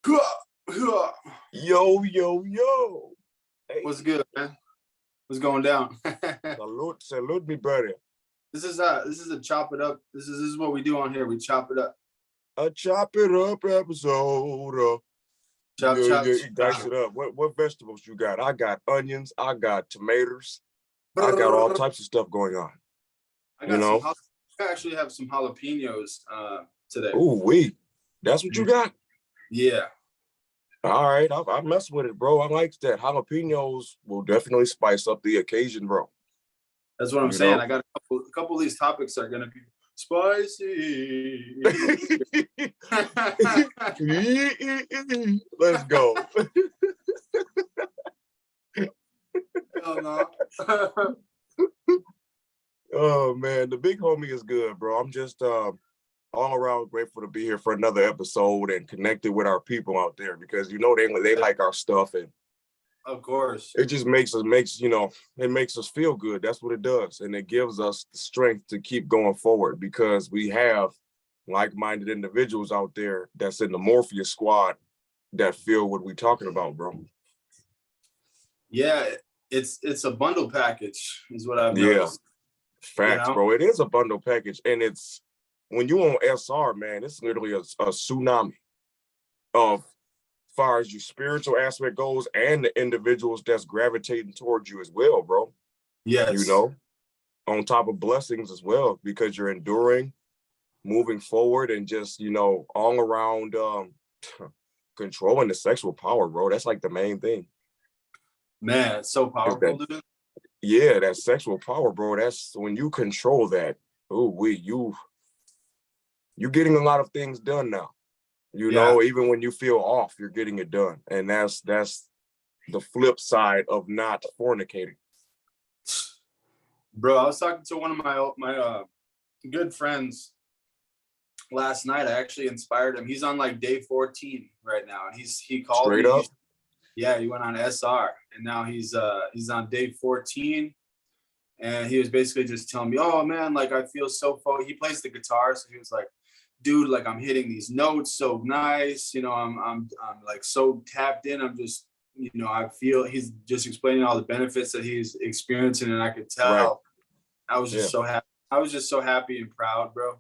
Yo, yo, yo. Hey. What's good, man? What's going down? salute me, brother. This is a chop it up. This is what we do on here. We chop it up. A chop it up episode. Chop. Dice it up. What vegetables you got? I got onions. I got tomatoes. I got all types of stuff going on. I actually have some jalapenos today. Ooh, that's what you got? Yeah. All right, I mess with it, bro. I like that. Jalapenos will definitely spice up the occasion, bro. That's what I'm saying. I got a couple of these topics are gonna be spicy. Let's go. Hell no. Oh man, the big homie is good, bro. I'm just all around grateful to be here for another episode and connected with our people out there because they like our stuff, and of course it just makes us feel good. That's what it does, and it gives us the strength to keep going forward because we have like-minded individuals out there that's in the Morpheus squad that feel what we're talking about, bro. Yeah, it's a bundle package is what I've noticed. Facts, bro. It is a bundle package, and it's when you on SR, man, it's literally a tsunami of far as your spiritual aspect goes and the individuals that's gravitating towards you as well, bro. Yes. On top of blessings as well, because you're enduring, moving forward, and just, all around controlling the sexual power, bro. That's like the main thing. Man, it's so powerful, dude. Yeah, that sexual power, bro. That's when you control that. You're getting a lot of things done now. Even when you feel off, you're getting it done. And that's the flip side of not fornicating. Bro, I was talking to one of my good friends last night. I actually inspired him. He's on like day 14 right now. And he called straight me. Up? Yeah, he went on SR. And now he's on day 14. And he was basically just telling me, oh man, like I feel so he plays the guitar, so he was like, dude, like I'm hitting these notes so nice, I'm like so tapped in. I'm just, I feel he's just explaining all the benefits that he's experiencing, and I could tell. Right. I was just so happy. I was just so happy and proud, bro.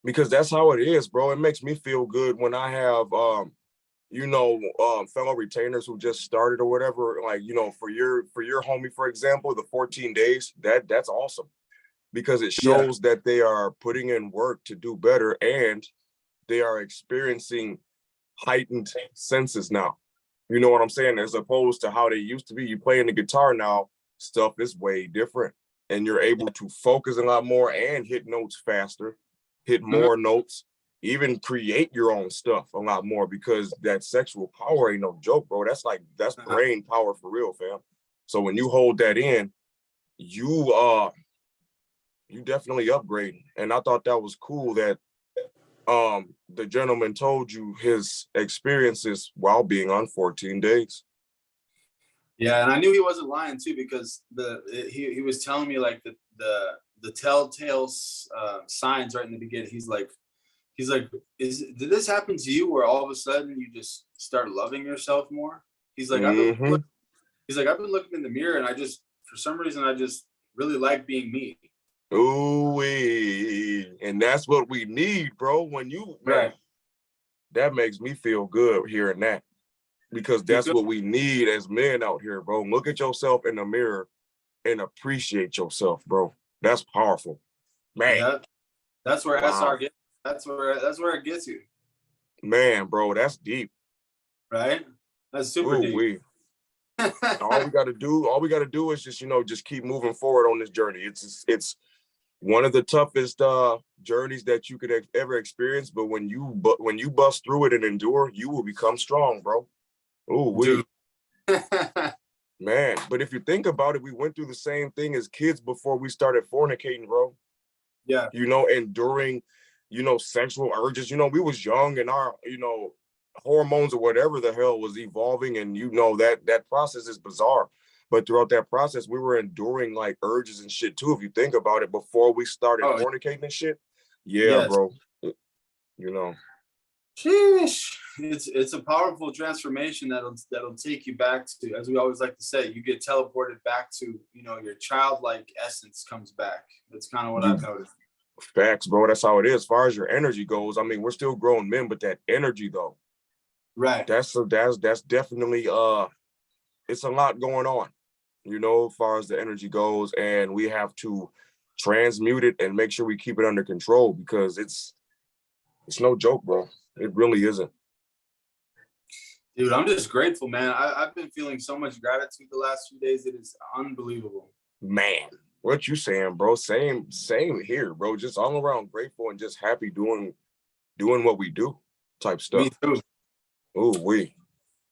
Because that's how it is, bro. It makes me feel good when I have fellow retainers who just started or whatever, like, for your homie, for example, the 14 days, that's awesome because it shows that they are putting in work to do better and they are experiencing heightened senses now. You know what I'm saying? As opposed to how they used to be. You playing the guitar now, stuff is way different and you're able to focus a lot more and hit notes faster, hit more notes, even create your own stuff a lot more because that sexual power ain't no joke, bro. That's brain power for real, fam. So when you hold that in, you definitely upgrading. And I thought that was cool that the gentleman told you his experiences while being on 14 days. Yeah, and I knew he wasn't lying too because he was telling me like the telltale signs right in the beginning. He's like, did this happen to you where all of a sudden you just start loving yourself more? He's like, I've been looking in the mirror and for some reason, I just really like being me. Ooh, and that's what we need, bro. Man, that makes me feel good hearing that because that's what we need as men out here, bro. Look at yourself in the mirror and appreciate yourself, bro. That's powerful, man. Yeah, that's where SR gets. That's where it gets you. Man, bro, that's deep. Right? That's super deep. All we gotta do is just keep moving forward on this journey. It's one of the toughest journeys that you could ever experience, but when you bust through it and endure, you will become strong, bro. Man, but if you think about it, we went through the same thing as kids before we started fornicating, bro. Yeah. Enduring sexual urges. We was young and our, hormones or whatever the hell was evolving. And that process is bizarre. But throughout that process, we were enduring like urges and shit too. If you think about it, before we started fornicating and shit. Yeah, yes. Bro. Sheesh. it's a powerful transformation that'll take you back to, as we always like to say, you get teleported back to, your childlike essence comes back. That's kind of what I've noticed. Facts, bro. That's how it is. As far as your energy goes, I mean, we're still grown men, but that energy though, right? That's definitely it's a lot going on, as far as the energy goes, and we have to transmute it and make sure we keep it under control, because it's no joke, bro. It really isn't. Dude, I'm just grateful, man. I've been feeling so much gratitude the last few days. It is unbelievable. Man, what you saying, bro? Same here, bro. Just all around grateful and just happy doing what we do type stuff. Me too. Ooh,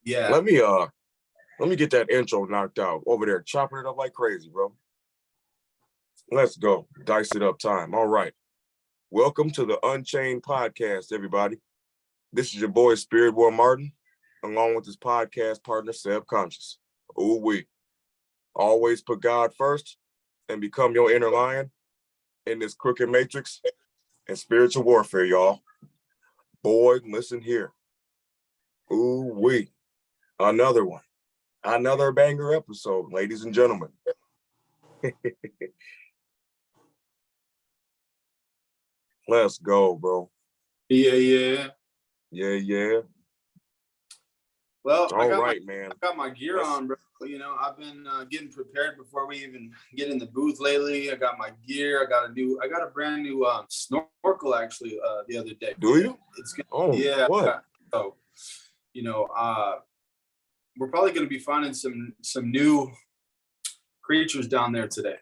yeah. Let me get that intro knocked out over there, chopping it up like crazy, bro. Let's go. Dice it up time. All right. Welcome to the Unchained podcast, everybody. This is your boy, SpiritWar Martin, along with his podcast partner, Seb Conscious. Ooh, always put God first and become your inner lion in this crooked matrix and spiritual warfare, y'all. Boy, listen here. Ooh, another one. Another banger episode, ladies and gentlemen. Let's go, bro. Yeah. Well, man. I got my gear on, bro. I've been getting prepared before we even get in the booth lately. I got my gear. I got a brand new snorkel actually the other day. Do you? It's yeah. What? So, we're probably going to be finding some new creatures down there today.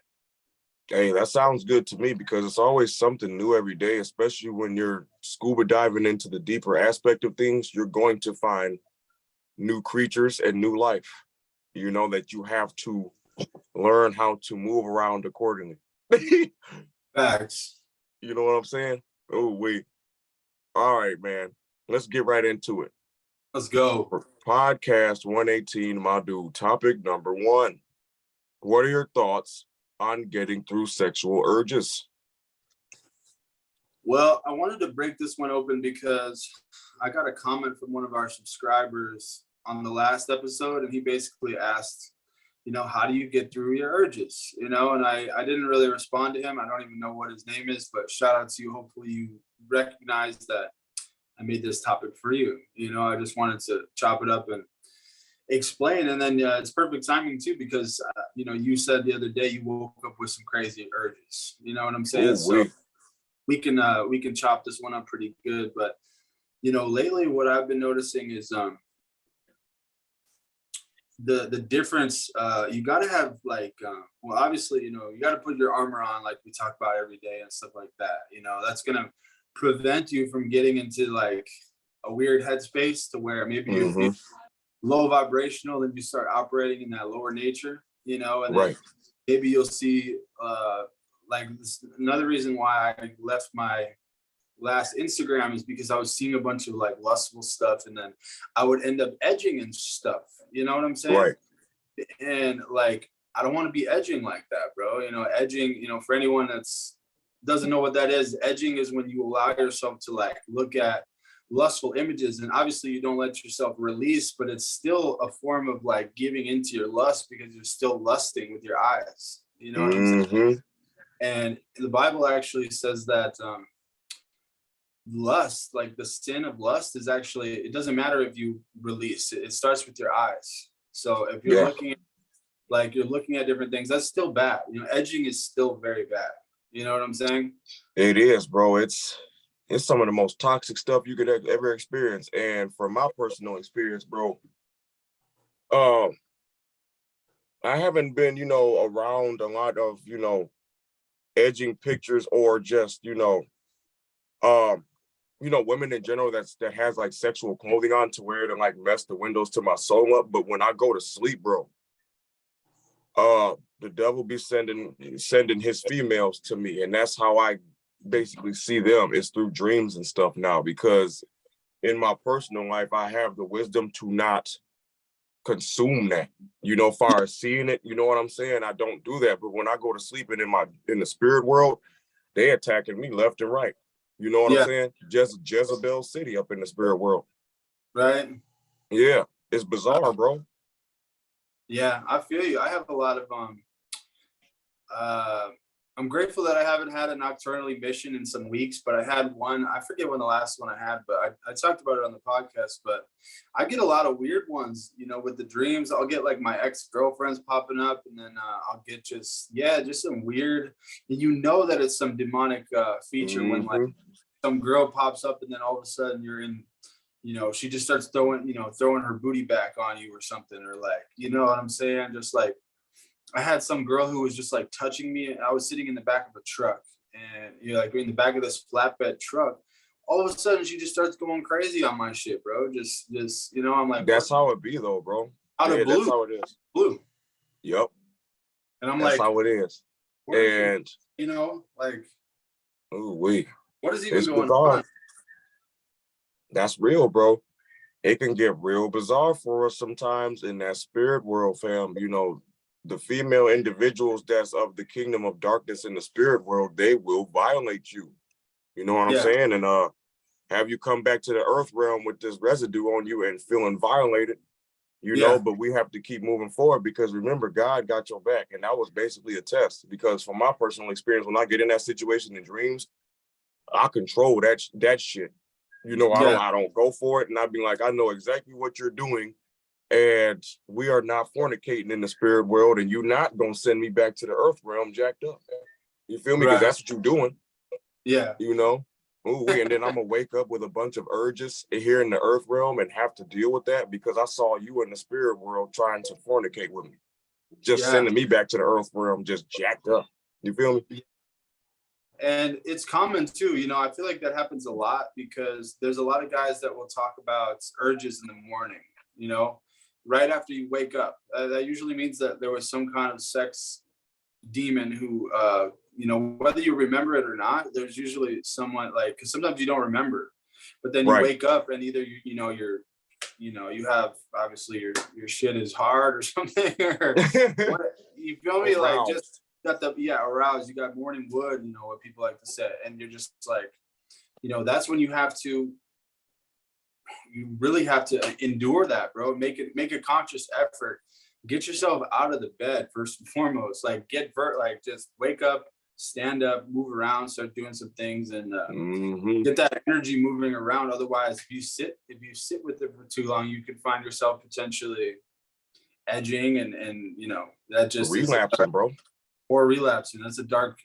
Hey, that sounds good to me, because it's always something new every day, especially when you're scuba diving into the deeper aspect of things. You're going to find new creatures and new life, that you have to learn how to move around accordingly. Facts. You know what I'm saying? Oh, all right, man. Let's get right into it. Let's go. For podcast 118, my dude, topic number 1. What are your thoughts on getting through sexual urges? Well, I wanted to break this one open because I got a comment from one of our subscribers on the last episode, and he basically asked, how do you get through your urges? And I didn't really respond to him. I don't even know what his name is, but shout out to you. Hopefully you recognize that I made this topic for you. I just wanted to chop it up and explain. And then it's perfect timing too, because, you said the other day you woke up with some crazy urges. You know what I'm saying? So we can chop this one up pretty good. But, lately what I've been noticing is the difference. You got to have obviously, you got to put your armor on, like we talk about every day and stuff like that. That's going to prevent you from getting into like a weird headspace to where maybe you feel low vibrational, then you start operating in that lower nature, and then maybe you'll see another reason why I left my last Instagram is because I was seeing a bunch of like lustful stuff, and then I would end up edging and stuff. You know what I'm saying? Right. And I don't want to be edging like that, bro. Edging, for anyone that's doesn't know what that is, edging is when you allow yourself to look at lustful images, and obviously you don't let yourself release, but it's still a form of giving into your lust, because you're still lusting with your eyes. You know what I'm saying? And the Bible actually says that lust, the sin of lust, is actually, it doesn't matter if you release it starts with your eyes. So if you're looking at different things, that's still bad. Edging is still very bad. You know what I'm saying? It is, bro. It's some of the most toxic stuff you could ever experience. And from my personal experience, bro, I haven't been, around a lot of, edging pictures, or just, women in general that has sexual clothing on to wear to mess the windows to my soul up. But when I go to sleep, bro, the devil be sending his females to me, and that's how I basically see them, is through dreams and stuff now, because in my personal life I have the wisdom to not consume that, far as seeing it, you know what I'm saying? I don't do that. But when I go to sleep and in the spirit world, they attacking me left and right. You know what I'm saying? Just Jezebel City up in the spirit world. Right. Yeah, it's bizarre, bro. Yeah, I feel you. I have a lot of uh I'm grateful that I haven't had a nocturnal emission in some weeks, but I had one. I forget when the last one I had, but I talked about it on the podcast. But I get a lot of weird ones, with the dreams. I'll get like my ex-girlfriends popping up, and then I'll get just some weird, and that it's some demonic feature when like Hmm. some girl pops up, and then all of a sudden you're in, she just starts throwing her booty back on you or something, or like, you know what I'm saying? Just like, I had some girl who was just like touching me. I was sitting in the back of a truck, and like in the back of this flatbed truck. All of a sudden, she just starts going crazy on my shit, bro. Just I'm like, what? That's how it be though, bro. Out of Yeah, that's blue, how it is. blue, Yep, and I'm that's like, how it is. what are you? And Like, ooh, we, what is even it's going bizarre. on? That's real, bro. It can get real bizarre for us sometimes in that spirit world, fam. The female individuals that's of the kingdom of darkness in the spirit world, they will violate you. You know what I'm Yeah, saying? And have you come back to the earth realm with this residue on you and feeling violated, yeah, but we have to keep moving forward because remember, God got your back. And that was basically a test because from my personal experience, when I get in that situation in dreams, I control that shit. yeah, I don't go for it. And I'd be like, I know exactly what you're doing. And we are not fornicating in the spirit world, and you're not gonna send me back to the earth realm jacked up. You feel me? Because right, that's what you're doing, yeah, you know. Ooh, and then I'm gonna wake up with a bunch of urges here in the earth realm and have to deal with that because I saw you in the spirit world trying to fornicate with me, just yeah. sending me back to the earth realm just jacked up. You feel me? And it's common too. I feel like that happens a lot because there's a lot of guys that will talk about urges in the morning, you know, right after you wake up. That usually means that there was some kind of sex demon who, whether you remember it or not, there's usually someone like, because sometimes you don't remember, but then you Right. wake up and either you have obviously your shit is hard or something, or what, you feel me? Like, just Aroused. got aroused. You got morning wood, what people like to say, and you're just like, that's when you really have to endure that, bro. Make a conscious effort. Get yourself out of the bed first and foremost. Like, like, just wake up, stand up, move around, start doing some things, and Hmm. get that energy moving around. Otherwise, if you sit with it for too long, you can find yourself potentially edging, and that just is Relapsing, bro. or relapsing. That's a dark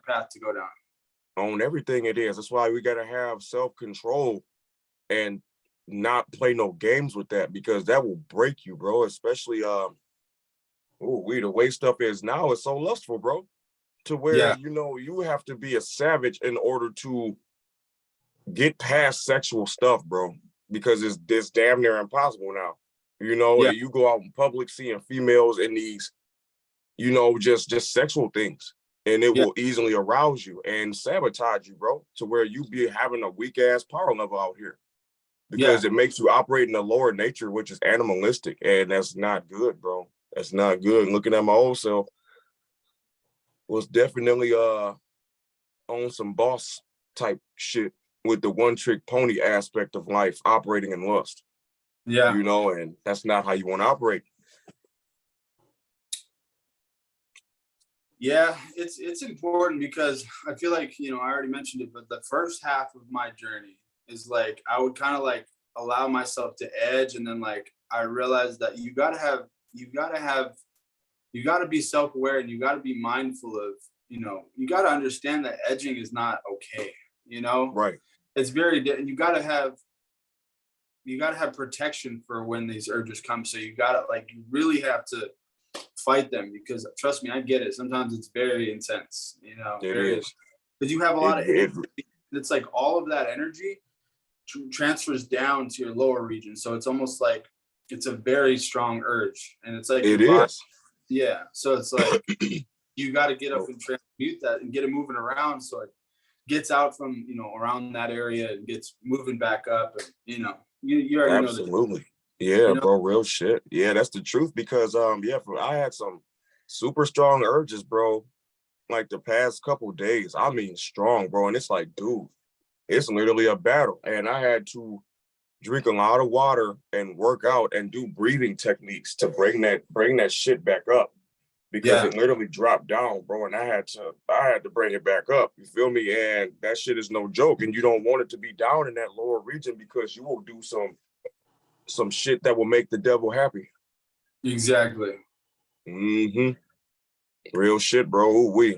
path to go down. On everything it is. That's why we gotta have self-control and not play no games with that because that will break you, bro. Especially the way stuff is now is so lustful, bro. To where Yeah, you have to be a savage in order to get past sexual stuff, bro. Because it's damn near impossible now. yeah, You go out in public seeing females in these, just sexual things, and it yeah, will easily arouse you and sabotage you, bro. To where you be having a weak ass power level out here yeah, because it makes you operate in a lower nature, which is animalistic, and that's not good, bro. That's not good. Looking at my old self was definitely on some boss type shit with the one trick pony aspect of life, operating in lust, yeah. and that's not how you want to operate. Yeah, it's important because I feel like, I already mentioned it, but the first half of my journey is like I would kind of like allow myself to edge, and then like I realized that you gotta be self-aware, and you gotta be mindful of, you gotta understand that edging is not okay. You know, Right. it's and you gotta have protection for when these urges come. So you really have to fight them, because trust me, I get it. Sometimes it's very intense, It very, is. because you have a It, lot of energy. it It's like all of that energy transfers down to your lower region. So it's almost like it's a very strong urge, and it's like your it body. is. Yeah. So it's like you got to get up and transmute that and get it moving around, so it gets out from around that area and gets moving back up, and you already know the Absolutely. Yeah, you know bro, real shit. Yeah, that's the truth because I had some super strong urges, bro, like the past couple days. I mean strong, bro, and it's like, dude, it's literally a battle. And I had to drink a lot of water and work out and do breathing techniques to bring that shit back up, because it literally dropped down, bro, and I had to bring it back up. You feel me? And that shit is no joke, and you don't want it to be down in that lower region, because you will do some shit that will make the devil happy. Exactly. Real shit, bro. Ooh-wee.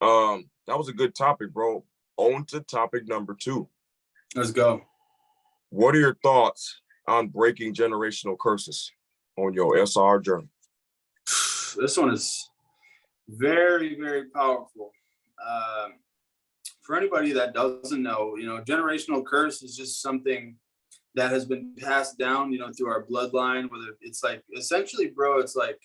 That was a good topic, bro. On to topic number 2. Let's go. What are your thoughts on breaking generational curses on your SR journey? This one is very, very powerful. For anybody that doesn't know, generational curse is just something that has been passed down, through our bloodline. Whether it's like, essentially, bro, it's like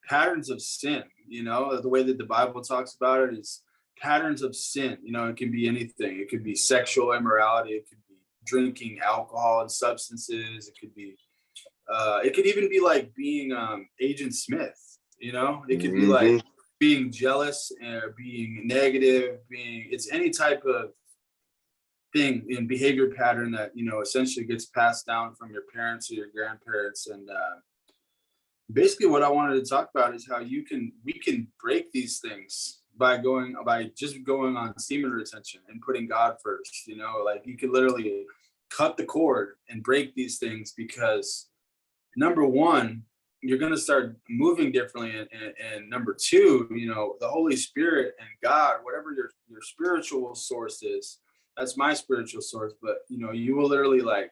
patterns of sin. The way that the Bible talks about it is patterns of sin. It can be anything. It could be sexual immorality. It could be drinking alcohol and substances. It could even be like being Agent Smith. It could be like being jealous or being negative, it's any type of thing in behavior pattern that, essentially gets passed down from your parents or your grandparents. And basically what I wanted to talk about is how we can break these things by just going on semen retention and putting God first. Like you can literally cut the cord and break these things, because number one, you're going to start moving differently. And number two, the Holy Spirit and God, whatever your spiritual source is, that's my spiritual source. But, you will literally like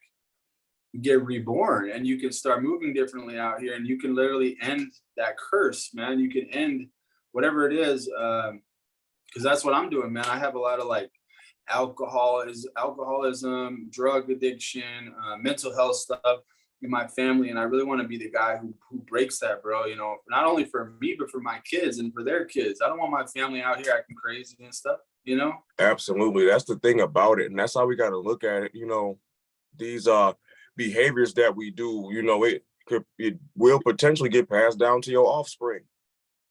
get reborn, and you can start moving differently out here, and you can literally end that curse, man. You can end whatever it is. Because that's what I'm doing, man. I have a lot of like alcoholism, drug addiction, mental health stuff in my family, and I really want to be the guy who breaks that, bro. Not only for me, but for my kids and for their kids. I don't want my family out here acting crazy and stuff. Absolutely, that's the thing about it, and that's how we got to look at it. These behaviors that we do, it will potentially get passed down to your offspring.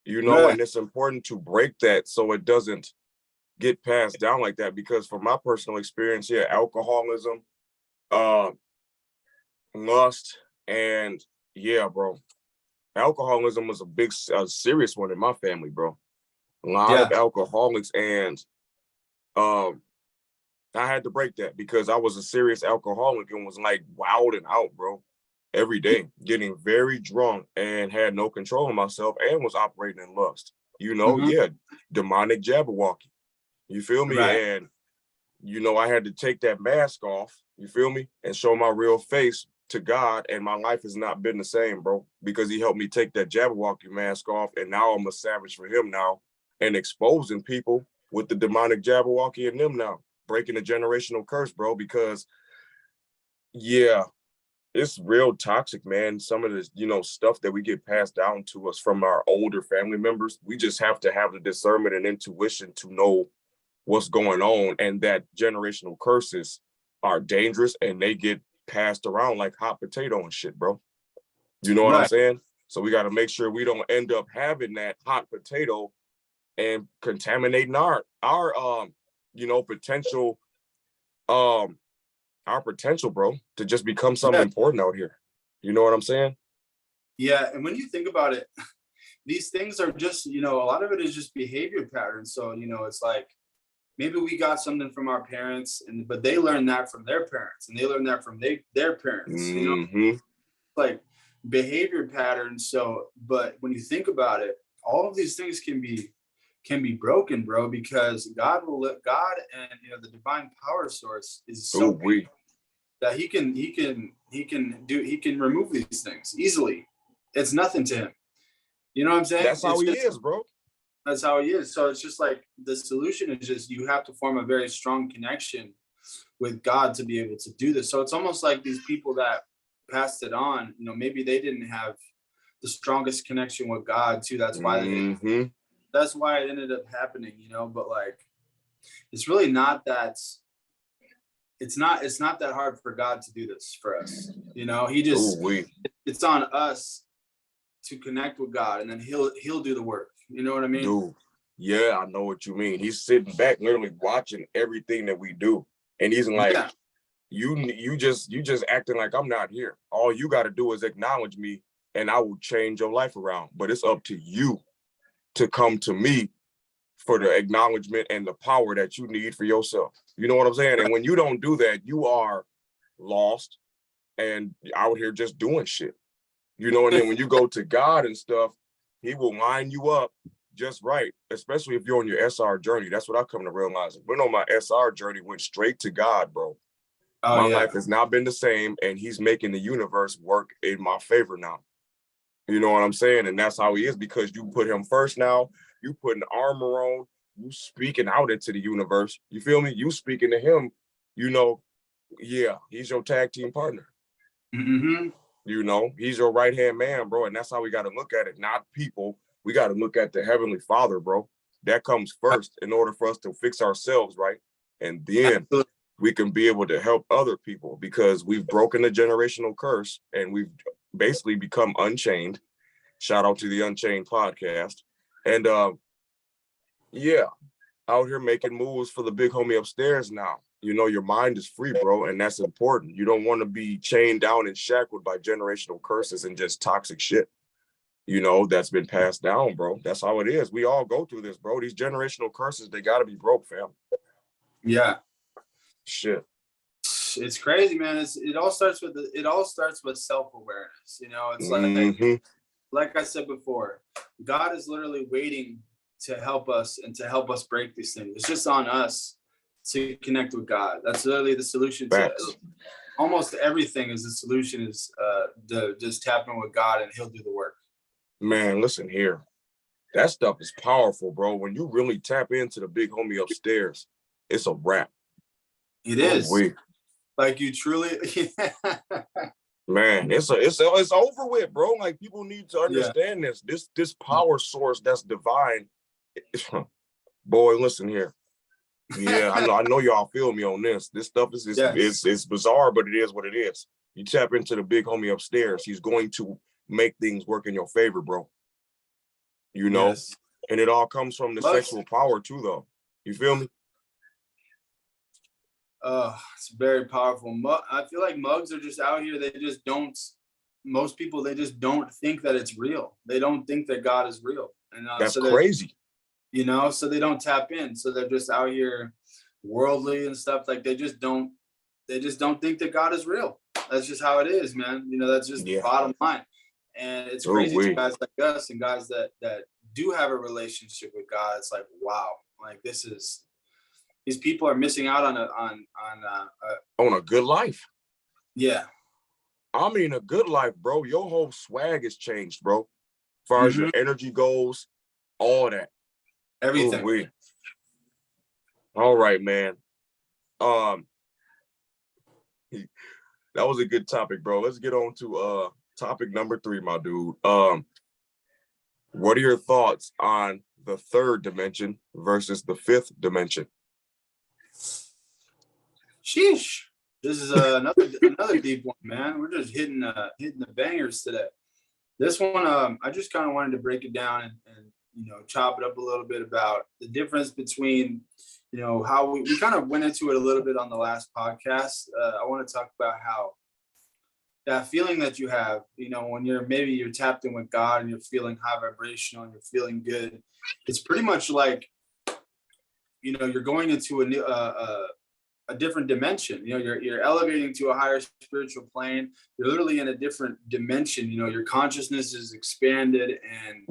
Right. And it's important to break that so it doesn't get passed down like that. Because from my personal experience, alcoholism, lust, and bro, alcoholism was a serious one in my family, bro. A lot of alcoholics, and I had to break that because I was a serious alcoholic and was like wilding out, bro, every day, getting very drunk and had no control of myself and was operating in lust. Demonic Jabberwocky. You feel me? Right. And I had to take that mask off, you feel me, and show my real face to God, and my life has not been the same, bro, because he helped me take that Jabberwocky mask off, and now I'm a savage for him now, and exposing people with the demonic Jabberwocky in them now, breaking the generational curse, bro, because it's real toxic, man. Some of this, stuff that we get passed down to us from our older family members, we just have to have the discernment and intuition to know what's going on, and that generational curses are dangerous, and they get passed around like hot potato and shit, bro. You know what I'm saying? So we got to make sure we don't end up having that hot potato and contaminating our potential bro, to just become something important out here. You know what I'm saying? Yeah. And when you think about it, these things are just, a lot of it is just behavior patterns. So, it's like, maybe we got something from our parents, but they learned that from their parents, and they learned that from their parents, like behavior patterns. So, but when you think about it, all of these things can be broken, bro, because God and the divine power source is so big that he can remove these things easily. It's nothing to him. You know what I'm saying? That's how he is, bro. That's how he is. So it's just like the solution is just you have to form a very strong connection with God to be able to do this. So it's almost like these people that passed it on, maybe they didn't have the strongest connection with God too. That's why that's why it ended up happening, but like it's really not that it's not that hard for God to do this for us. He just it's on us to connect with God, and then he'll do the work. You know what I mean? Dude, yeah, I know what you mean. He's sitting back, literally watching everything that we do. And he's like, you just acting like I'm not here. All you got to do is acknowledge me, and I will change your life around. But it's up to you to come to me for the acknowledgement and the power that you need for yourself. You know what I'm saying? And when you don't do that, you are lost and out here just doing shit. You know, and then when you go to God and stuff, he will line you up just right, especially if you're on your SR journey. That's what I come to realize. When on my SR journey, went straight to God, bro. Oh, My yeah. life has not been the same, and he's making the universe work in my favor now. You know what I'm saying? And that's how he is, because you put him first now. You putting armor on, you speaking out into the universe. You feel me? You speaking to him, you know, yeah, he's your tag team partner. Mm-hmm. You know, he's your right-hand man, bro. And that's how we got to look at it. Not people. We got to look at the Heavenly Father, bro. That comes first in order for us to fix ourselves, right? And then we can be able to help other people, because we've broken the generational curse and we've basically become unchained. Shout out to the Unchained podcast. And yeah, out here making moves for the big homie upstairs now. You know, your mind is free, bro, and that's important. You don't want to be chained down and shackled by generational curses and just toxic shit, you know, that's been passed down, bro. That's how it is. We all go through this, bro. These generational curses, they got to be broke, fam. Yeah. Shit. It's crazy, man. It all starts with self-awareness. You know, it's like I said before, God is literally waiting to help us and to help us break these things. It's just on us to connect with God. That's literally the solution to almost everything. Is the solution is just tap in with God and he'll do the work. Man, listen here. That stuff is powerful, bro. When you really tap into the big homie upstairs, it's a wrap. It is. Like you truly man, it's over with, bro. Like, people need to understand this power source that's divine. Boy, listen here. Yeah, I know y'all feel me on this. This stuff is it's bizarre, but it is what it is. You tap into the big homie upstairs, he's going to make things work in your favor, bro. You know, and it all comes from the sexual power too, though. You feel me? It's very powerful. I feel like mugs are just out here. They just don't. Most people, they just don't think that it's real. They don't think that God is real, and that's crazy. You know, so they don't tap in. So they're just out here worldly and stuff. Like they just don't think that God is real. That's just how it is, man. You know, that's just the bottom line. And it's crazy to guys like us and guys that do have a relationship with God. It's like, wow, like these people are missing out on a good life. Yeah. I mean, a good life, bro. Your whole swag has changed, bro. As far as your energy goes, all that. Everything. Ooh, all right, man. That was a good topic, bro. Let's get on to topic number 3, my dude. What are your thoughts on the 3rd dimension versus the 5th dimension? Sheesh. This is another deep one, man. We're just hitting the bangers today. This one, I just kind of wanted to break it down and you know, chop it up a little bit about the difference between, you know, how we kind of went into it a little bit on the last podcast. I want to talk about how that feeling that you have, you know, when you're tapped in with God and you're feeling high vibrational and you're feeling good. It's pretty much like, you know, you're going into a different dimension. You know, you're elevating to a higher spiritual plane. You're literally in a different dimension. You know, your consciousness is expanded, and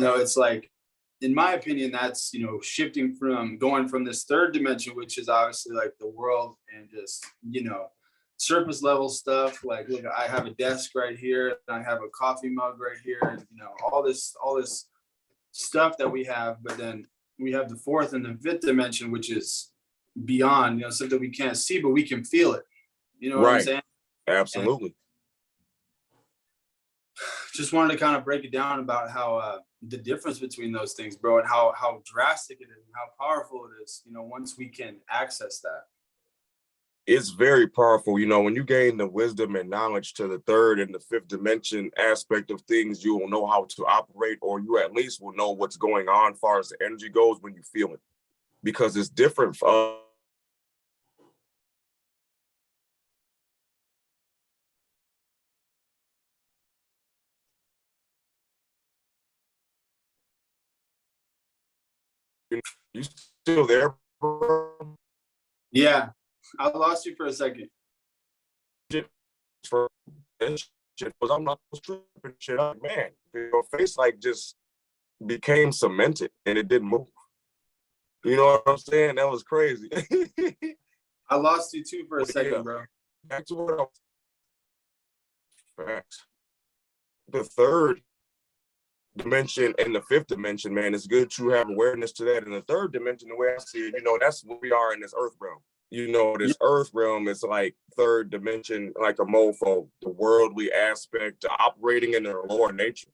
you know, it's like, in my opinion, that's, you know, going from this 3rd dimension, which is obviously like the world and just, you know, surface level stuff. Like, look, I have a desk right here, and I have a coffee mug right here, and you know, all this stuff that we have. But then we have the 4th and the 5th dimension, which is beyond, you know, something we can't see, but we can feel it. You know what I'm saying? Absolutely. And just wanted to kind of break it down about how the difference between those things, bro, and how drastic it is and how powerful it is, you know, once we can access that. It's very powerful. You know, when you gain the wisdom and knowledge to the 3rd and the 5th dimension aspect of things, you will know how to operate, or you at least will know what's going on as far as the energy goes when you feel it, because it's different You still there, bro? Yeah, I lost you for a second. For shit, was I'm not tripping shit up, man. Your face like just became cemented and it didn't move. You know what I'm saying? That was crazy. I lost you too for a second, bro. Back to what I was. Facts. The third dimension and the fifth dimension, man, it's good to have awareness to that. In the third dimension, the way I see it, that's what we are in this earth realm. This earth realm is like third dimension, like a mofo, the worldly aspect, operating in their lower nature.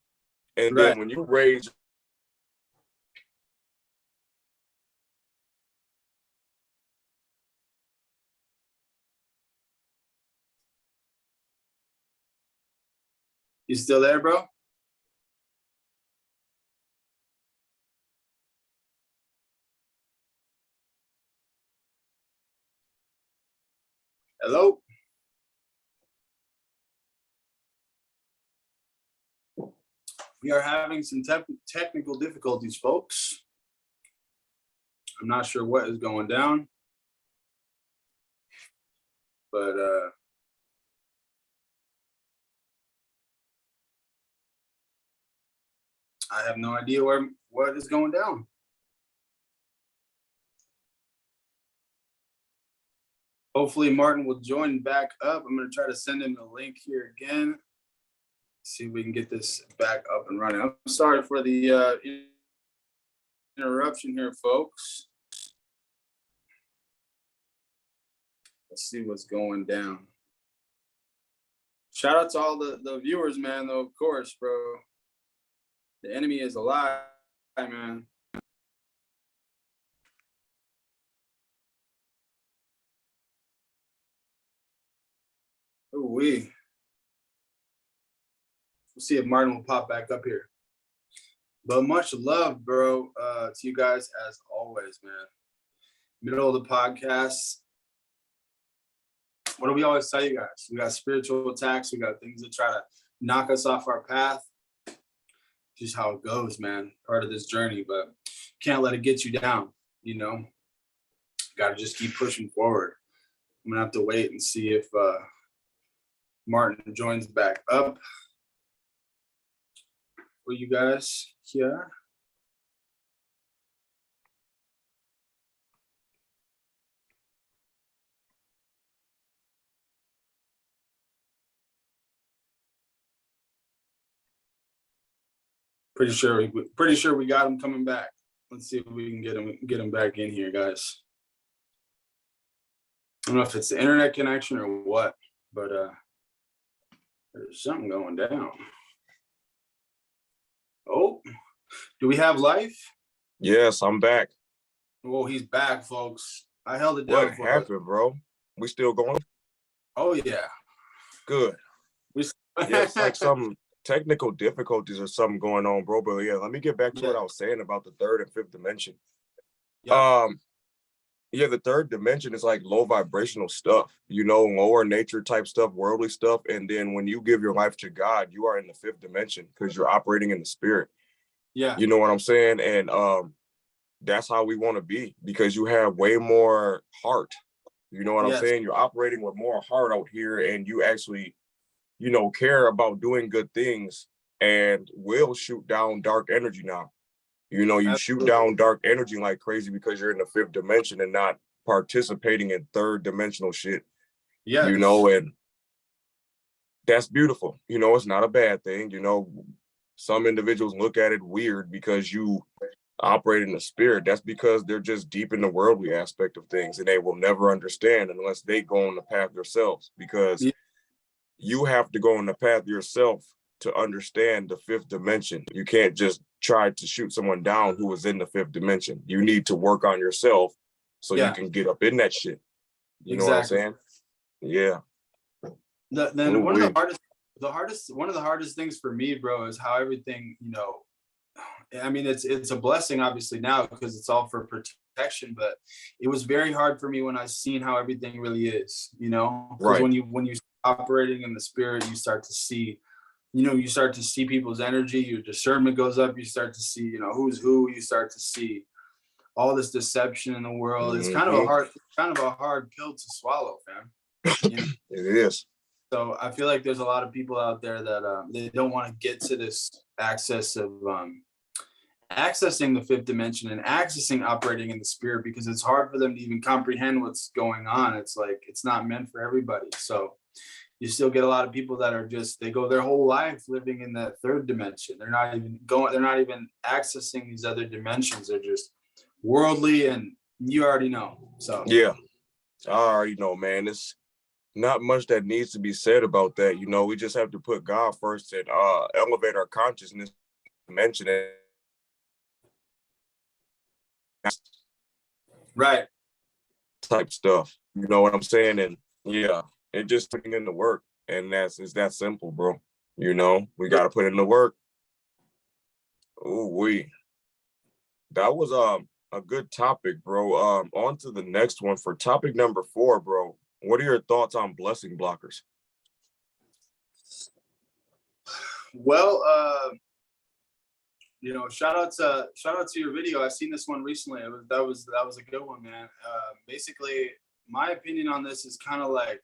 And then when you raise You still there, bro? Hello? We are having some technical difficulties, folks. I'm not sure what is going down, but I have no idea what is going down. Hopefully Martin will join back up. I'm going to try to send him the link here again. See if we can get this back up and running. I'm sorry for the interruption here, folks. Let's see what's going down. Shout out to all the viewers, man, though, of course, bro. The enemy is alive, man. Ooh-wee. We'll see if Martin will pop back up here. But much love, bro, to you guys as always, man. Middle of the podcast. What do we always tell you guys? We got spiritual attacks. We got things that try to knock us off our path. Just how it goes, man. Part of this journey, but can't let it get you down, Got to just keep pushing forward. I'm going to have to wait and see if Martin joins back up for you guys here. Pretty sure we got him coming back. Let's see if we can get him back in here, guys. I don't know if it's the internet connection or what, but there's something going down. Oh, do we have life? Yes, I'm back. Oh, he's back, folks. I held it down. What happened, bro? We still going? Oh yeah. Good. Yeah, it's like some technical difficulties or something going on, bro. But yeah, let me get back to what I was saying about the third and fifth dimension. Yeah, the third dimension is like low vibrational stuff, lower nature type stuff, worldly stuff. And then when you give your life to God, you are in the fifth dimension because you're operating in the spirit. Yeah. You know what I'm saying? And that's how we want to be because you have way more heart. You know what I'm saying? You're operating with more heart out here and you actually, care about doing good things and will shoot down dark energy now. You Absolutely. Shoot down dark energy like crazy because you're in the fifth dimension and not participating in third dimensional shit. Yeah. And that's beautiful. It's not a bad thing. Some individuals look at it weird because you operate in the spirit. That's because they're just deep in the worldly aspect of things and they will never understand unless they go on the path themselves because you have to go on the path yourself to understand the fifth dimension. You can't just try to shoot someone down who is in the fifth dimension. You need to work on yourself so you can get up in that shit. You know what I'm saying? Yeah. Then one of the hardest things for me, bro, is how everything, I mean, it's a blessing obviously now because it's all for protection, but it was very hard for me when I seen how everything really is, because when you operating in the spirit, you start to see people's energy, your discernment goes up, you start to see, who's who, you start to see all this deception in the world. It's kind of a hard pill to swallow, fam. You know? It is. So I feel like there's a lot of people out there that they don't want to get to this access of accessing the fifth dimension and accessing operating in the spirit, because it's hard for them to even comprehend what's going on. It's like it's not meant for everybody. So you still get a lot of people that are just, they go their whole life living in that third dimension. They're not even accessing these other dimensions. They're just worldly, and you already know. So yeah, I already know, man. It's not much that needs to be said about that. You know, we just have to put God first and elevate our consciousness, mention it. Right. Type stuff. You know what I'm saying? And yeah, it just putting in the work. And it's that simple, bro. You know, we gotta put in the work. Ooh, that was a good topic, bro. On to the next one for topic number 4, bro. What are your thoughts on blessing blockers? Well, you know, shout out to your video. I've seen this one recently. That was a good one, man. Basically, my opinion on this is kind of like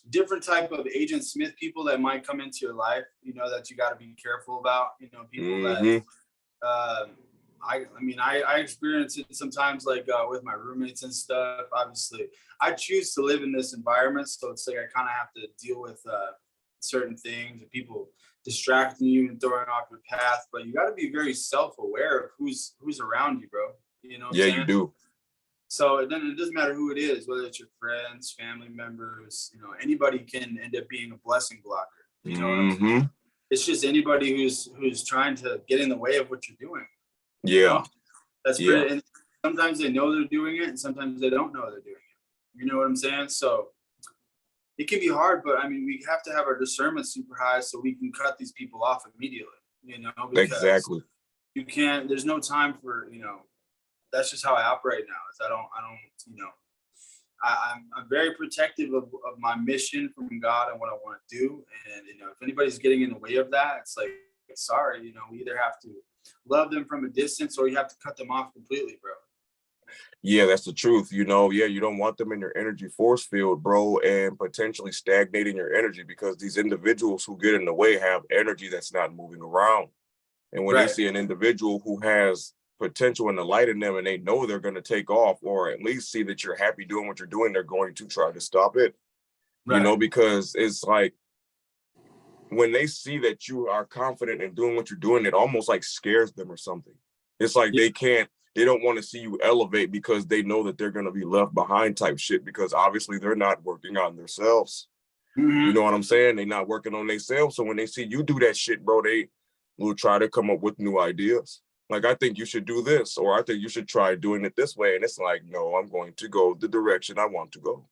different type of Agent Smith people that might come into your life, you know, that you got to be careful about. You know, people that I experience it sometimes, like with my roommates and stuff. Obviously, I choose to live in this environment, so it's like I kind of have to deal with certain things and people distracting you and throwing off your path. But you got to be very self-aware of who's around you, bro. You know what I'm saying? You do. So it doesn't matter who it is, whether it's your friends, family members, you know, anybody can end up being a blessing blocker. You know what I'm saying? It's just anybody who's trying to get in the way of what you're doing. Yeah. You know? That's pretty, and sometimes they know they're doing it and sometimes they don't know they're doing it. You know what I'm saying? So it can be hard, but I mean, we have to have our discernment super high so we can cut these people off immediately, you know, because you can't, there's no time for, you know, that's just how I operate now. Is I don't, you know, I'm very protective of my mission from God and what I want to do. And, you know, if anybody's getting in the way of that, it's like, sorry, you know, we either have to love them from a distance or you have to cut them off completely, bro. Yeah, that's the truth. You know, you don't want them in your energy force field, bro, and potentially stagnating your energy, because these individuals who get in the way have energy that's not moving around. And when they see an individual who has potential and the light in them and they know they're going to take off, or at least see that you're happy doing what you're doing, they're going to try to stop it. You know, because it's like when they see that you are confident in doing what you're doing, it almost like scares them or something. It's like they don't want to see you elevate because they know that they're going to be left behind type shit, because obviously they're not working on themselves. You know what I'm saying? They're not working on themselves. So when they see you do that shit, bro, they will try to come up with new ideas. Like, I think you should do this, or I think you should try doing it this way. And it's like, no, I'm going to go the direction I want to go.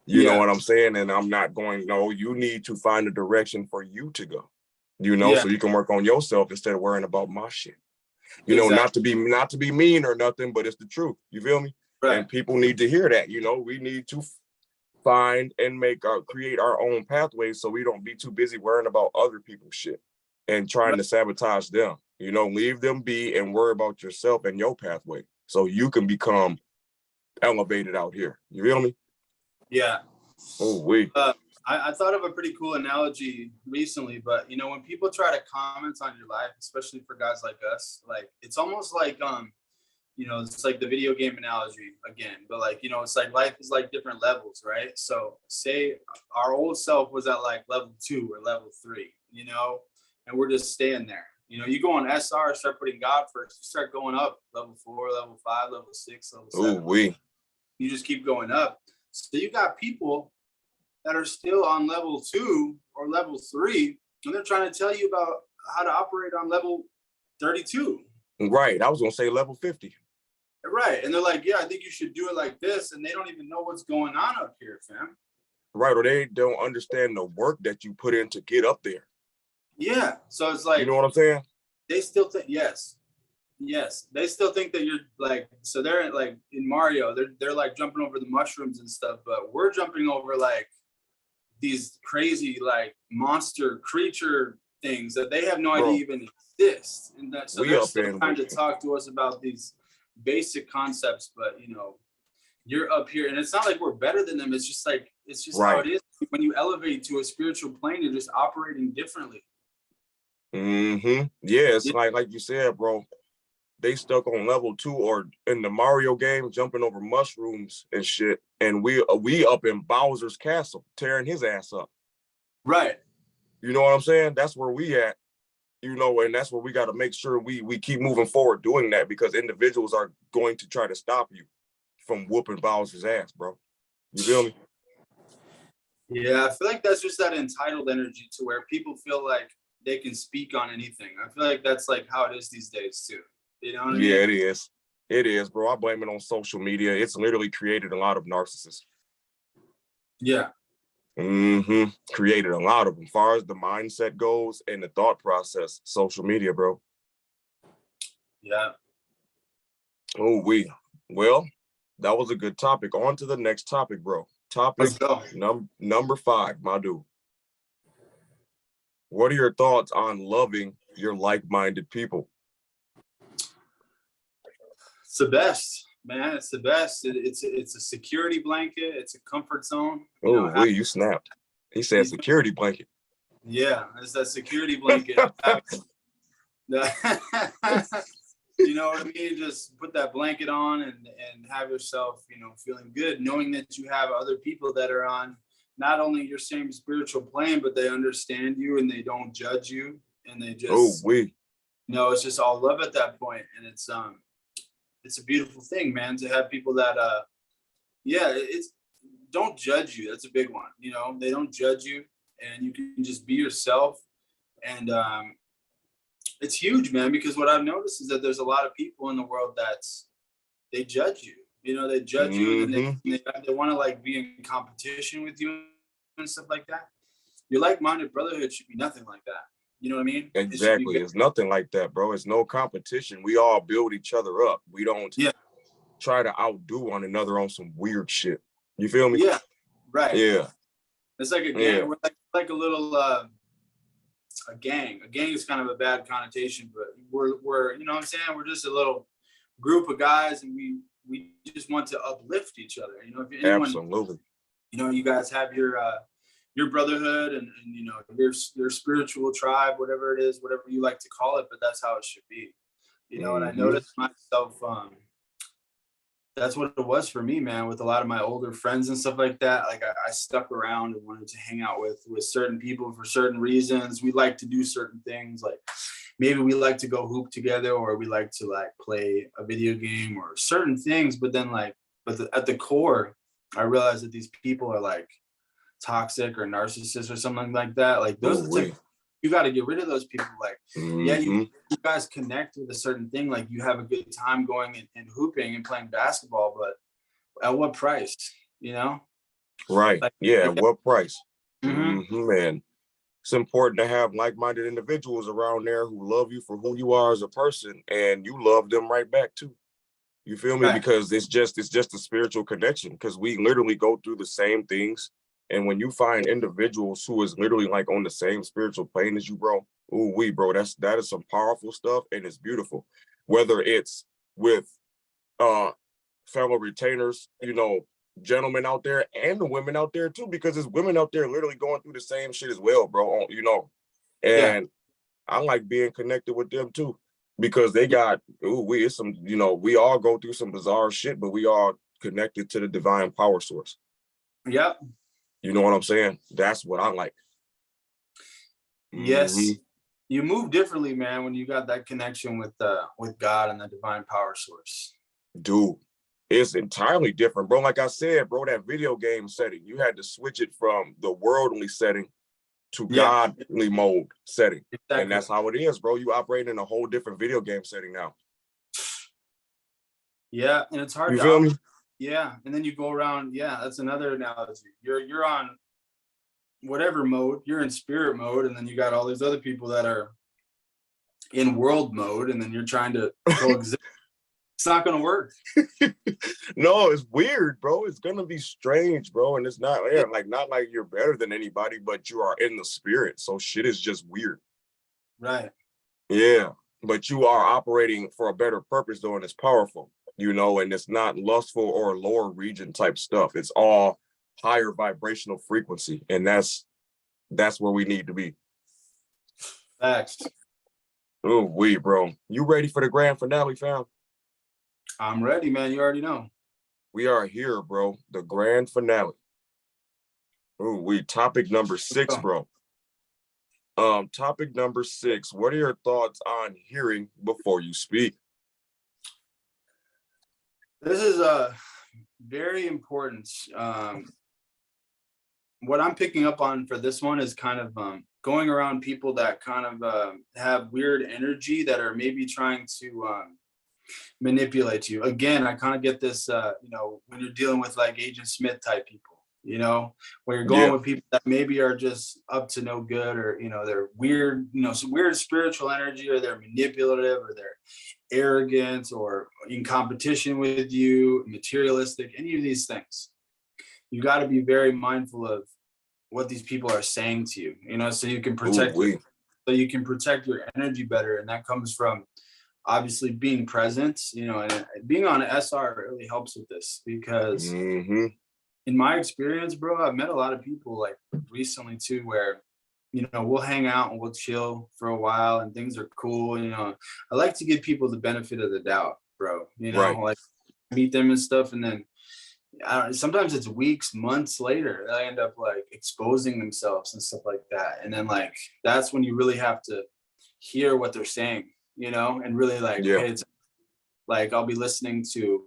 You know what I'm saying? And I'm not going, no, you need to find a direction for you to go, you know, so you can work on yourself instead of worrying about my shit. You know, not to be mean or nothing, but it's the truth. You feel me? And people need to hear that. You know, we need to find and create our own pathways so we don't be too busy worrying about other people's shit and trying to sabotage them. You know, leave them be and worry about yourself and your pathway so you can become elevated out here. You feel me? Yeah. I thought of a pretty cool analogy recently, but you know, when people try to comment on your life, especially for guys like us, like it's almost like you know, it's like the video game analogy again, but like, you know, it's like life is like different levels, right? So say our old self was at like level 2 or level 3, you know, and we're just staying there. You know, you go on SR, start putting God first, you start going up level 4, level 5, level 6, level 7. You just keep going up. So you got people that are still on level 2 or level 3, and they're trying to tell you about how to operate on level 32. Right. I was going to say level 50. Right. And they're like, yeah, I think you should do it like this. And they don't even know what's going on up here, fam. Right. Or they don't understand the work that you put in to get up there. Yeah. So it's like, you know what I'm saying? They still think, yes. They still think that you're like, so they're like in Mario, they're like jumping over the mushrooms and stuff, but we're jumping over like these crazy like monster creature things that they have no idea even exist. And that so they're still trying to talk to us about these basic concepts, but you know, you're up here, and it's not like we're better than them. It's just like, it's just how it is. When you elevate to a spiritual plane, you're just operating differently. Yeah, it's like you said, bro. They stuck on level 2 or in the Mario game, jumping over mushrooms and shit, and we up in Bowser's castle, tearing his ass up. Right. You know what I'm saying? That's where we at. You know, and that's where we got to make sure we keep moving forward doing that, because individuals are going to try to stop you from whooping Bowser's ass, bro. You feel me? Yeah, I feel like that's just that entitled energy to where people feel like they can speak on anything. I feel like that's like how it is these days too. You know what I mean? Yeah, it is. It is, bro. I blame it on social media. It's literally created a lot of narcissists. Yeah. Created a lot of them. As far as the mindset goes and the thought process, social media, bro. Yeah. Oh, well, that was a good topic. On to the next topic, bro. Topic number 5, my dude. What are your thoughts on loving your like-minded people? It's the best, man. It's the best. It's a security blanket. It's a comfort zone. Oh, you snapped. He said security blanket. Yeah, it's that security blanket. You know what I mean? Just put that blanket on and have yourself, you know, feeling good, knowing that you have other people that are on not only your same spiritual plane, but they understand you and they don't judge you, and they just it's just all love at that point. And it's a beautiful thing, man, to have people that it's don't judge you. That's a big one. You know, they don't judge you, and you can just be yourself. And it's huge, man, because what I've noticed is that there's a lot of people in the world they judge you. You know, they judge you, and they want to like be in competition with you and stuff like that. Your like-minded brotherhood should be nothing like that. You know what I mean? Exactly. It's nothing like that, bro. It's no competition. We all build each other up. We don't try to outdo one another on some weird shit. You feel me? Yeah. Right. Yeah. It's like a gang. Yeah. We're like a little a gang. A gang is kind of a bad connotation, but we're you know what I'm saying? We're just a little group of guys, and we just want to uplift each other. You know, if anyone, absolutely. You know, you guys have your brotherhood and you know your spiritual tribe, whatever it is, whatever you like to call it, but that's how it should be. You know, and I noticed myself, that's what it was for me, man, with a lot of my older friends and stuff like that. Like I stuck around and wanted to hang out with certain people for certain reasons. We like to do certain things, like maybe we like to go hoop together, or we like to like play a video game or certain things. But then at the core, I realized that these people are like toxic or narcissists or something like that. Like those are you got to get rid of those people. Like, you guys connect with a certain thing. Like you have a good time going and hooping and playing basketball, but at what price, you know? Right. Like, at what price? Man, it's important to have like-minded individuals around there who love you for who you are as a person, and you love them right back too. You feel me? Right. Because it's just a spiritual connection, because we literally go through the same things. And when you find individuals who is literally like on the same spiritual plane as you, bro, bro, that is some powerful stuff, and it's beautiful. Whether it's with fellow retainers, you know, gentlemen out there, and the women out there too, because there's women out there literally going through the same shit as well, bro. You know, and I like being connected with them too, because they got it's some, you know, we all go through some bizarre shit, but we all connected to the divine power source. Yep. You know what I'm saying? That's what I like. Yes. You move differently, man, when you got that connection with God and the divine power source. Dude, it's entirely different, bro. Like I said, bro, that video game setting, you had to switch it from the worldly setting to godly mode setting. Exactly. And that's how it is, bro. You operate in a whole different video game setting now. Yeah, and it's hard to feel me? Yeah, and then you go around. Yeah, that's another analogy. You're on whatever mode. You're in spirit mode, and then you got all these other people that are in world mode, and then you're trying to coexist. It's not gonna work. No, it's weird, bro. It's gonna be strange, bro. And it's not not like you're better than anybody, but you are in the spirit. So shit is just weird. Right. Yeah, but you are operating for a better purpose, though, and it's powerful. you know, and it's not lustful or lower region type stuff. It's all higher vibrational frequency, and that's where we need to be. Facts. Oh, bro, you ready for the grand finale, fam? I'm ready, man. You already know. We are here, bro. The grand finale. Oh, topic number 6, bro. Topic number 6. What are your thoughts on hearing before you speak? This is very important. What I'm picking up on for this one is kind of going around people that kind of have weird energy that are maybe trying to manipulate you. Again, I kind of get this, you know, when you're dealing with like Agent Smith type people, you know, where you're going with people that maybe are just up to no good, or, you know, they're weird, you know, some weird spiritual energy, or they're manipulative, or they're arrogant, or in competition with you, materialistic, any of these things. You got to be very mindful of what these people are saying to you, you know, so you can protect your energy better. And that comes from obviously being present, you know, and being on an SR really helps with this, because in my experience, bro, I've met a lot of people like recently too, where, you know, we'll hang out and we'll chill for a while and things are cool. You know, I like to give people the benefit of the doubt, bro, you know, like meet them and stuff. And then sometimes it's weeks, months later, they end up like exposing themselves and stuff like that. And then like, that's when you really have to hear what they're saying, you know, and really like, pay attention. Like I'll be listening to,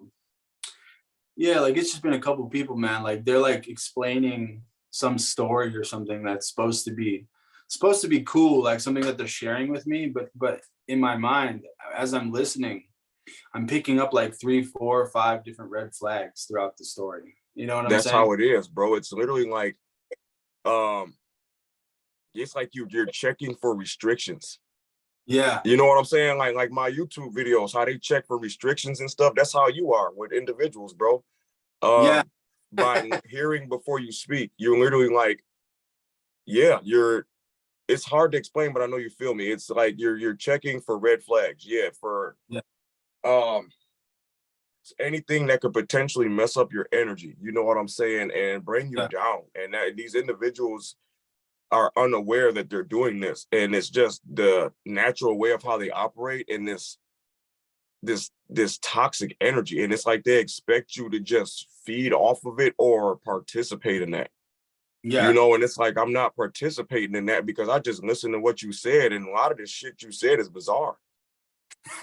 like it's just been a couple of people, man, like they're like explaining some story or something that's supposed to be cool, like something that they're sharing with me. But in my mind, as I'm listening, I'm picking up like 3, 4, 5 different red flags throughout the story. You know what I'm saying? That's how it is, bro. It's literally like, it's like you're checking for restrictions. Yeah. You know what I'm saying? Like my YouTube videos, how they check for restrictions and stuff. That's how you are with individuals, bro. By hearing before you speak, you're literally like, it's hard to explain, but I know you feel me. It's like you're checking for red flags. Anything that could potentially mess up your energy, you know what I'm saying, and bring you down. And these individuals are unaware that they're doing this, and it's just the natural way of how they operate in this toxic energy. And it's like they expect you to just feed off of it or participate in that. You know, and it's like, I'm not participating in that because I just listened to what you said, and a lot of this shit you said is bizarre.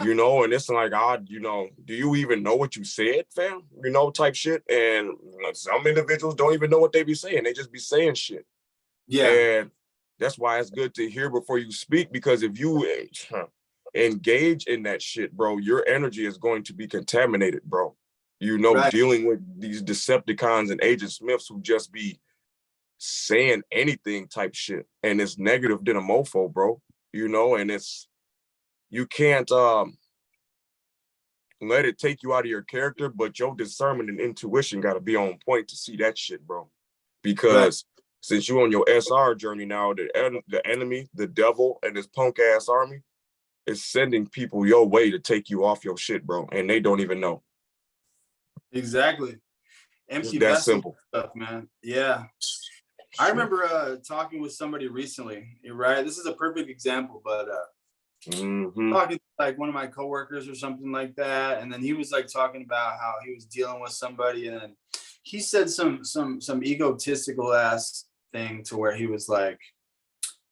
You know, and it's like, you know, do you even know what you said, fam? You know, type shit. And some individuals don't even know what they be saying. They just be saying shit. And that's why it's good to hear before you speak, because if you engage in that shit, bro, your energy is going to be contaminated, bro. You know, dealing with these Decepticons and Agent Smiths who just be saying anything type shit, and it's negative than a mofo, bro. You know, and you can't let it take you out of your character, but your discernment and intuition got to be on point to see that shit, bro. Because since you're on your SR journey now, the enemy, the devil, and his punk ass army is sending people your way to take you off your shit, bro, and they don't even know. Exactly. Empty that vessel simple stuff, man. I remember talking with somebody recently, right? This is a perfect example, but talking to like one of my coworkers or something like that, and then he was like talking about how he was dealing with somebody, and then he said some egotistical ass thing to where he was like,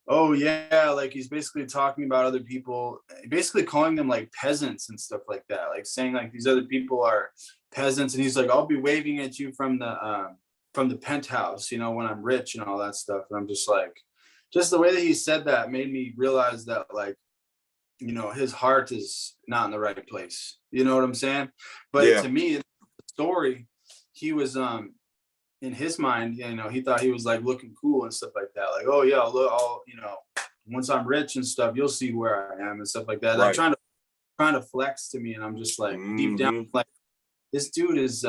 oh yeah, like he's basically talking about other people, basically calling them like peasants and stuff like that, like saying like these other people are peasants, and he's like, I'll be waving at you from the penthouse, you know, when I'm rich and all that stuff. And I'm just like, just the way that he said that made me realize that, like, you know, his heart is not in the right place. You know what I'm saying? But to me, the story, he was in his mind, you know, he thought he was like looking cool and stuff like that. Like, oh yeah, I'll you know, once I'm rich and stuff, you'll see where I am and stuff like that. Like trying to flex to me, and I'm just like deep down, like, this dude is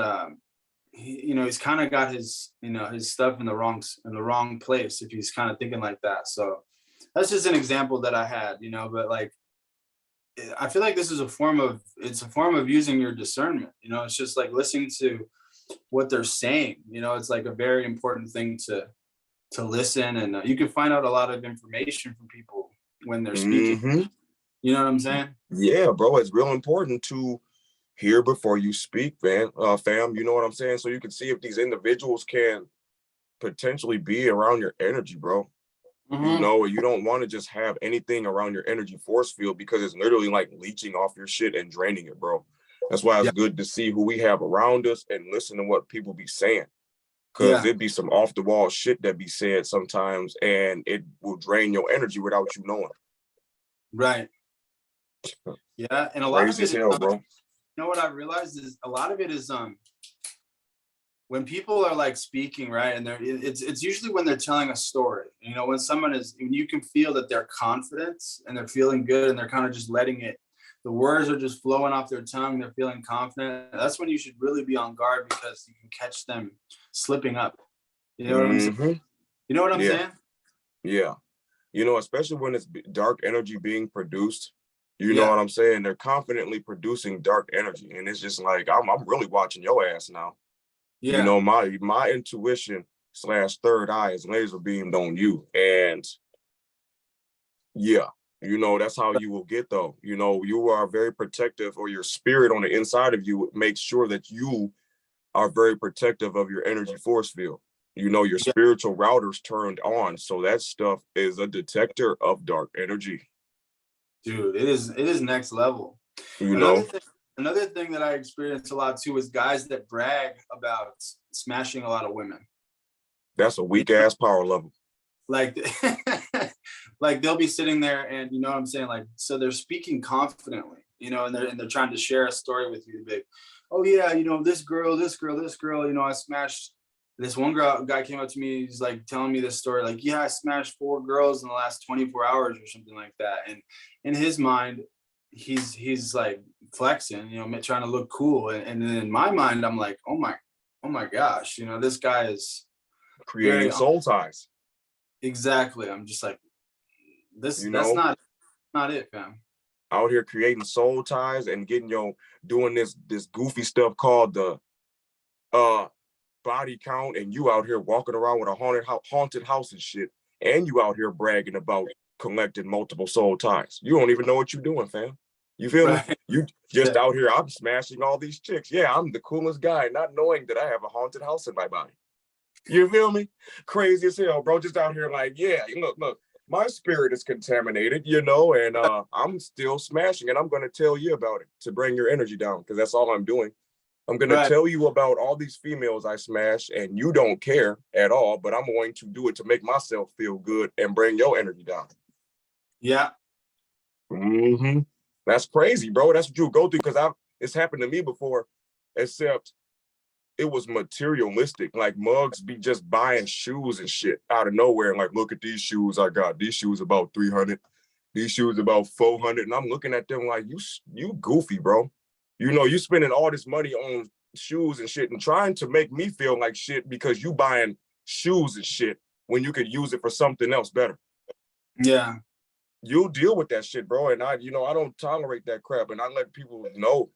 you know, he's kind of got his, you know, his stuff in the wrong place if he's kind of thinking like that. So that's just an example that I had, you know. But like, I feel like this is a form of, it's a form of using your discernment. You know, it's just like listening to what they're saying. You know, it's like a very important thing to listen, and you can find out a lot of information from people when they're speaking. Hmm. You know what I'm saying? Yeah, bro, it's real important to hear before you speak, man. Fam, you know what I'm saying? So you can see if these individuals can potentially be around your energy, bro. You Mm-hmm. know, you don't want to just have anything around your energy force field because it's literally like leeching off your shit and draining it, bro. That's why it's Yeah. good to see who we have around us and listen to what people be saying. Cause Yeah. it'd be some off the wall shit that be said sometimes and it will drain your energy without you knowing. Right. Yeah. And a lot of Crazy it as is, hell, bro. you know what I realized is a lot of it is when people are like speaking, right, and it's usually when they're telling a story. You know, when someone is, when you can feel that they're confident and they're feeling good and they're kind of just letting it, the words are just flowing off their tongue, they're feeling confident. That's when you should really be on guard, because you can catch them slipping up. You know what I'm saying? Hmm. You know what I'm Yeah, saying? yeah. You know, especially when it's dark energy being produced, you know Yeah. what I'm saying? They're confidently producing dark energy. And it's just like, I'm really watching your ass now. You Yeah. know, my intuition slash third eye is laser beamed on you. And yeah, you know, that's how you will get though. You know, you are very protective, or your spirit on the inside of you makes sure that you are very protective of your energy force field. You know, your Yeah. spiritual router's turned on. So that stuff is a detector of dark energy. Dude, it is next level. You Another know, thing, another thing that I experience a lot too is guys that brag about smashing a lot of women. that's a You weak know, ass power level. like like they'll be sitting there, and you know what I'm saying, like, so they're speaking confidently, you know, and they're trying to share a story with you, big. Oh yeah, you know, this girl, you know, I smashed this one guy came up to me, he's like telling me this story, like, yeah, I smashed 4 girls in the last 24 hours or something like that. And in his mind, he's like flexing, you know, trying to look cool. And then in my mind, I'm like, oh my gosh, you know, this guy is Creating very soul ties, exactly. I'm just like, you that's know, not it, fam. out here creating soul ties and getting doing this goofy stuff called the uh body count, and you out here walking around with a haunted house and shit, and you out here bragging about collecting multiple soul ties. You don't even know what you're doing, fam. You feel me? Right. You just Yeah. out here, I'm smashing all these chicks. Yeah, I'm the coolest guy, not knowing that I have a haunted house in my body. You feel me? Crazy as hell, bro. Just out here like, yeah, look, my spirit is contaminated, you know, and I'm still smashing, and I'm gonna tell you about it to bring your energy down, because that's all I'm doing. I'm gonna Right. tell you about all these females I smash, and you don't care at all, but I'm going to do it to make myself feel good and bring your energy down. Yeah. Hmm. That's crazy, bro. That's what you go through, because it's happened to me before, except it was materialistic. Like mugs be just buying shoes and shit out of nowhere, and like, look at these shoes I got. These shoes about 300. These shoes about 400, and I'm looking at them like, you goofy, bro. You know, you spending all this money on shoes and shit and trying to make me feel like shit because you buying shoes and shit when you could use it for something else better. Yeah. You'll deal with that shit, bro. And I don't tolerate that crap. And I let people know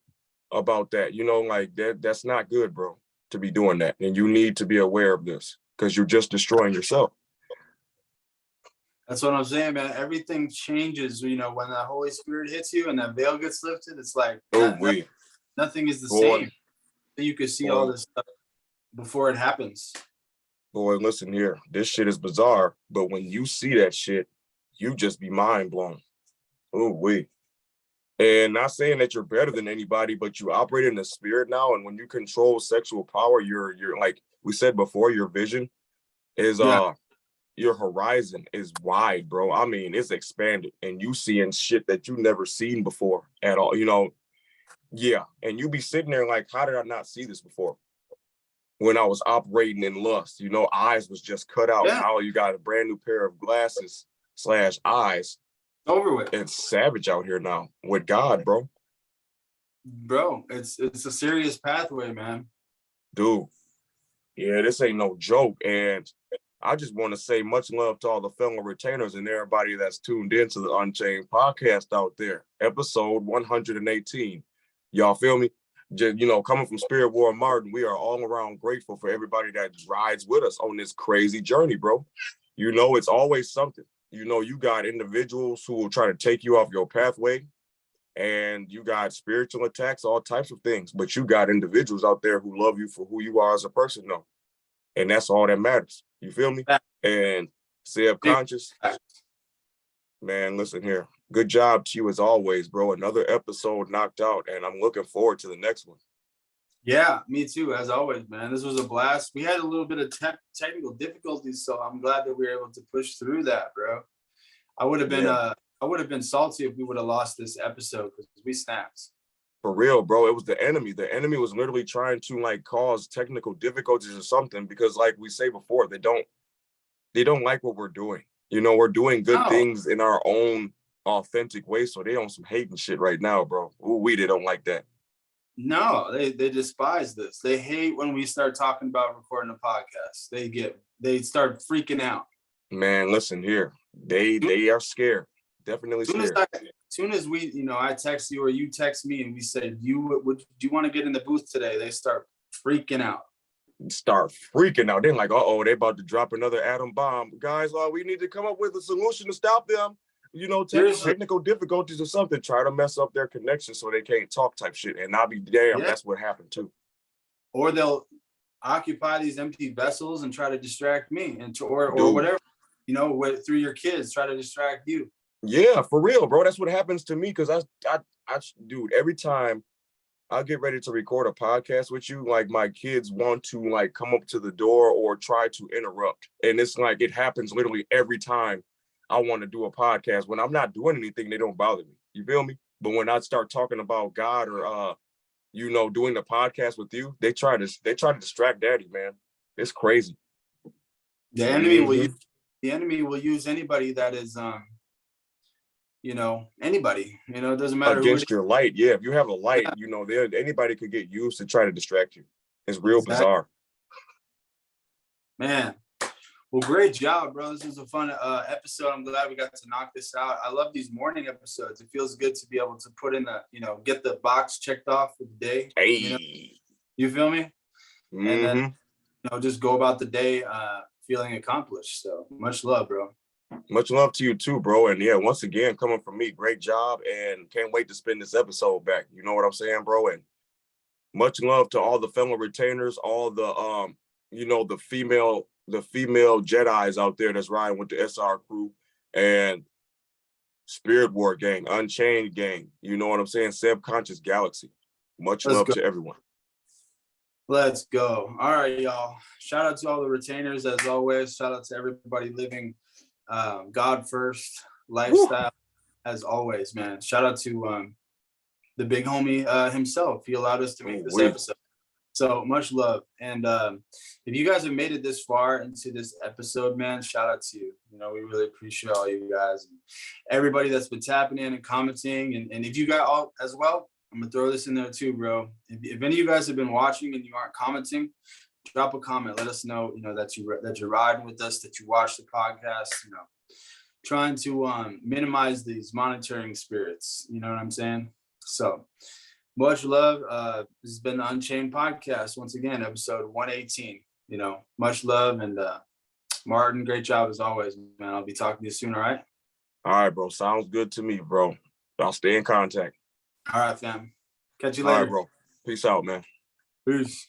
about that. You know, like that's not good, bro, to be doing that. And you need to be aware of this, because you're just destroying yourself. That's what I'm saying, man. Everything changes, you know, when the Holy Spirit hits you and that veil gets lifted. It's like Oh, we nothing is the boy, same. You can see all boy, this stuff before it happens. boy, listen here. This shit is bizarre, but when you see that shit, you just be mind blown. Oh, we. And not saying that you're better than anybody, but you operate in the spirit now. And when you control sexual power, you're like we said before, your vision is Yeah. your horizon is wide, bro. I mean, it's expanded, and you seeing shit that you never seen before at all. You know, yeah. And you be sitting there like, how did I not see this before? When I was operating in lust, you know, eyes was just cut out. Yeah. Now you got a brand new pair of glasses slash eyes. Over with. It's savage out here now with God, bro. Bro, it's a serious pathway, man. Dude, yeah, this ain't no joke. And I just want to say much love to all the fellow retainers and everybody that's tuned into the Unchained podcast out there. Episode 118. Y'all feel me? Just, coming from SpiritWar Martin, we are all around grateful for everybody that rides with us on this crazy journey, bro. It's always something. You got individuals who will try to take you off your pathway, and you got spiritual attacks, all types of things, but you got individuals out there who love you for who you are as a person, though. And that's all that matters. You feel me? And Seb Conscious, man, listen here. Good job to you as always, bro. Another episode knocked out, and I'm looking forward to the next one. Yeah, me too, as always, man. This was a blast. We had a little bit of technical difficulties, so I'm glad that we were able to push through that, bro. I would have been salty if we would have lost this episode because we snapped. For real, bro. It was the enemy. The enemy was literally trying to cause technical difficulties or something, because like we say before, they don't like what we're doing. We're doing good things in our own authentic way, so they on some hating shit right now, bro. Ooh, they don't like that. No, they despise this. They hate when we start talking about recording a podcast. They start freaking out. Man, listen here. They are scared. Definitely scared. As soon as we, I text you or you text me and we said, do you want to get in the booth today? They start freaking out. They're like, they about to drop another atom bomb. Guys, we need to come up with a solution to stop them. Technical difficulties or something, try to mess up their connection so they can't talk type shit. And I'll be damned, that's what happened too. Or they'll occupy these empty vessels and try to distract me or whatever, through your kids, try to distract you. Yeah, for real, bro. That's what happens to me, because I dude, every time I get ready to record a podcast with you, my kids want to come up to the door or try to interrupt. And it's it happens literally every time I want to do a podcast. When I'm not doing anything, they don't bother me. You feel me? But when I start talking about God or doing the podcast with you, they try to distract daddy, man. It's crazy. The enemy will use anybody that is anybody, it doesn't matter against your light. Yeah, if you have a light, anybody could get used to try to distract you. It's real bizarre. Man, well, great job, bro. This was a fun episode. I'm glad we got to knock this out. I love these morning episodes. It feels good to be able to put in get the box checked off for the day. Hey, you feel me? Mm-hmm. And then just go about the day feeling accomplished. So much love, bro. Much love to you too, bro. And yeah, once again, coming from me, great job, and can't wait to spend this episode back. You know what I'm saying, bro? And much love to all the fellow retainers, all the the female Jedis out there that's riding with the SR crew, and SpiritWar gang, Unchained gang. You know what I'm saying? Subconscious Galaxy. Much love to everyone. Let's go. All right, y'all. Shout out to all the retainers as always. Shout out to everybody living God first lifestyle as always, man. Shout out to the big homie himself. He allowed us to make this episode. So much love. And if you guys have made it this far into this episode, man, shout out to you. We really appreciate all you guys and everybody that's been tapping in and commenting. And if you got all as well, I'm gonna throw this in there too, bro. If any of you guys have been watching and you aren't commenting, drop a comment. Let us know, that you're riding with us, that you watch the podcast. Trying to minimize these monitoring spirits. You know what I'm saying? So much love. This has been the Unchained podcast once again, episode 118. Much love, and Martin, great job as always, man. I'll be talking to you soon. All right. All right, bro. Sounds good to me, bro. I'll stay in contact. All right, fam. Catch you later. All right, bro. Peace out, man. Peace.